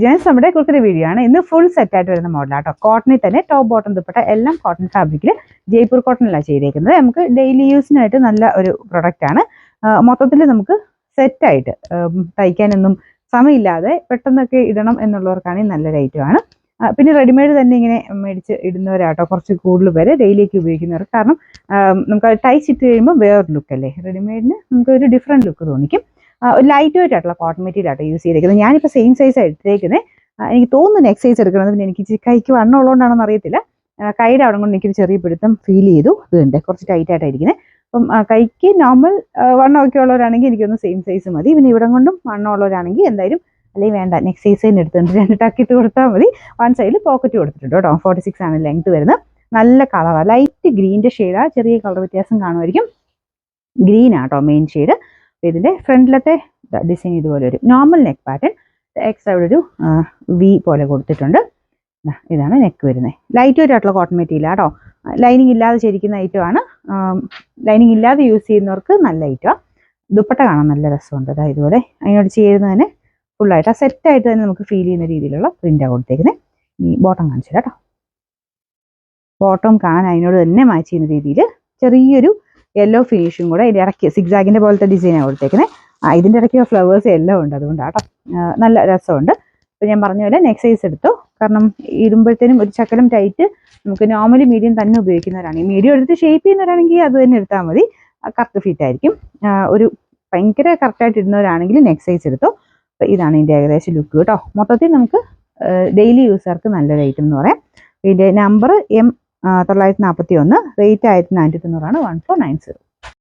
Gents നമ്മുടെ കുർക്കറി video ആണ്. ഇന്ന് ഫുൾ സെറ്റ് ആയിട്ട് വരുന്ന മോഡലാട്ടോ. കോട്ടണിൽ തന്നെ ടോപ്പ് ബോട്ടം ദുപ്പട്ട എല്ലാം കോട്ടൺ ഫാബ്രിക്കിൽ ജയ്പൂർ കോട്ടണിലാണ് ചെയ്തേക്കുന്നത്. നമുക്ക് ഡെയിലി യൂസിനായിട്ട് നല്ല ഒരു പ്രൊഡക്റ്റ് ആണ്. മൊത്തത്തിൽ നമുക്ക് സെറ്റായിട്ട് തയ്ക്കാനൊന്നും സമയമില്ലാതെ പെട്ടെന്നൊക്കെ ഇടണം എന്നുള്ളവർക്കാണെങ്കിൽ നല്ലൊരു ഐറ്റമാണ്. പിന്നെ റെഡിമെയ്ഡ് തന്നെ ഇങ്ങനെ മേടിച്ച് ഇടുന്നവരാട്ടോ കുറച്ച് കൂടുതൽ പേര് ഡെയിലിയൊക്കെ ഉപയോഗിക്കുന്നവർ. കാരണം നമുക്ക് ടൈസ് ഇട്ട് കഴിയുമ്പോൾ വേറൊരു ലുക്ക് അല്ലേ, റെഡിമെയ്ഡിന് നമുക്ക് ഒരു ഡിഫറെൻറ്റ് ലുക്ക് തോന്നിക്കും. ഒരു ലൈറ്റ് വെയിറ്റ് ആയിട്ടുള്ള കോട്ടൺ മെറ്റീരിയൽ ആട്ടോ യൂസ് ചെയ്തേക്കുന്നത്. ഞാനിപ്പോൾ സെയിം സൈസ് എടുത്തേക്കുന്നത്. എനിക്ക് തോന്നുന്നു നെക്സ്റ്റ് സൈസ് എടുക്കണത്. പിന്നെ എനിക്ക് കൈക്ക് വണ്ണം ഉള്ളതുകൊണ്ടാണെന്ന് അറിയത്തില്ല. കൈയുടെ അവിടെ കൊണ്ട് എനിക്കൊരു ചെറിയ പിടുത്തം ഫീൽ ചെയ്തു. ഇതുണ്ട് കുറച്ച് ടൈറ്റ് ആയിട്ടായിരിക്കുന്നത്. അപ്പം കൈക്ക് നോർമൽ വണ്ണമൊക്കെ ഉള്ളവരാണെങ്കിൽ എനിക്കൊന്ന് സെയിം സൈസ് മതി. പിന്നെ ഇവിടെ കൊണ്ടും വണ്ണം ഉള്ളവരാണെങ്കിൽ എന്തായാലും അല്ലെങ്കിൽ വേണ്ട നെക്സ്റ്റ് സൈസ് തന്നെ എടുത്തിട്ടുണ്ട്. 2 ടക്കിട്ട് കൊടുത്താൽ മതി. വൺ സൈഡിൽ പോക്കറ്റ് കൊടുത്തിട്ടുണ്ട് കേട്ടോ. 46 ആണ് ലെങ്ത് വരുന്നത്. നല്ല കളറാണ്, ലൈറ്റ് ഗ്രീൻ്റെ ഷെയ്ഡാണ്. ചെറിയ കളർ വ്യത്യാസം കാണുമായിരിക്കും. ഗ്രീൻ ആട്ടോ മെയിൻ ഷെയ്ഡ്. ഇതിൻ്റെ ഫ്രണ്ടിലത്തെ ഡിസൈൻ ഇതുപോലെ ഒരു നോർമൽ നെക്ക് പാറ്റേൺ. എക്സ്ട്രാ ഇവിടെ ഒരു വി പോലെ കൊടുത്തിട്ടുണ്ട്. ഇതാണ് നെക്ക് വരുന്നത്. ലൈറ്റ് വെയിറ്റ് ആയിട്ടുള്ള കോട്ടൺ മെറ്റീരിയൽ ആട്ടോ. ലൈനിങ് ഇല്ലാതെ ശരിക്കുന്ന ഐറ്റമാണ്. ലൈനിങ് ഇല്ലാതെ യൂസ് ചെയ്യുന്നവർക്ക് നല്ല ഐറ്റമാണ്. ദുപ്പട്ട കാണാൻ നല്ല രസമുണ്ട്. അതായത് ഇതുപോലെ അതിനോട് ചേരുന്നതിന് ഫുള്ളായിട്ട് ആ സെറ്റായിട്ട് തന്നെ നമുക്ക് ഫീൽ ചെയ്യുന്ന രീതിയിലുള്ള പ്രിൻ്റാണ് കൊടുത്തേക്കുന്നത്. ഈ ബോട്ടം കാണിച്ചു കേട്ടോ. ബോട്ടം കാണാൻ അതിനോട് തന്നെ മാച്ച് ചെയ്യുന്ന രീതിയിൽ ചെറിയൊരു യെല്ലോ ഫിനിഷും കൂടെ ഇതിൻ്റെ ഇടയ്ക്ക് സിഗ്സാഗിൻ്റെ പോലത്തെ ഡിസൈനാണ് കൊടുത്തേക്കുന്നത്. ഇതിൻ്റെ ഇടയ്ക്ക് ഫ്ലവേഴ്സ് എല്ലാം ഉണ്ട്, അതുകൊണ്ടാട്ടോ നല്ല രസമുണ്ട്. ഇപ്പോൾ ഞാൻ പറഞ്ഞ പോലെ നെക്സ്റ്റ് സൈസ് എടുത്തു. കാരണം ഇടുമ്പോഴത്തേനും ഒരു ചക്കലം ടൈറ്റ് നമുക്ക് നോർമലി മീഡിയം തന്നെ ഉപയോഗിക്കുന്നവരാണെങ്കിൽ, മീഡിയം എടുത്ത് ഷേപ്പ് ചെയ്യുന്നവരാണെങ്കിൽ അത് തന്നെ എടുത്താൽ മതി. കറക്റ്റ് ഫിറ്റ് ആയിരിക്കും. ഒരു ഭയങ്കര കറക്റ്റായിട്ട് ഇടുന്നവരാണെങ്കിൽ നെക്സ്റ്റ് സൈസ് എടുത്തു. അപ്പോൾ ഇതാണ് ഇതിൻ്റെ ഏകദേശം ലുക്ക് കേട്ടോ. മൊത്തത്തിൽ നമുക്ക് ഡെയിലി യൂസർക്ക് നല്ലൊരു ഐറ്റം എന്ന് പറയാം. ഇതിൻ്റെ നമ്പർ M 941, റേറ്റ് 1490, 1490.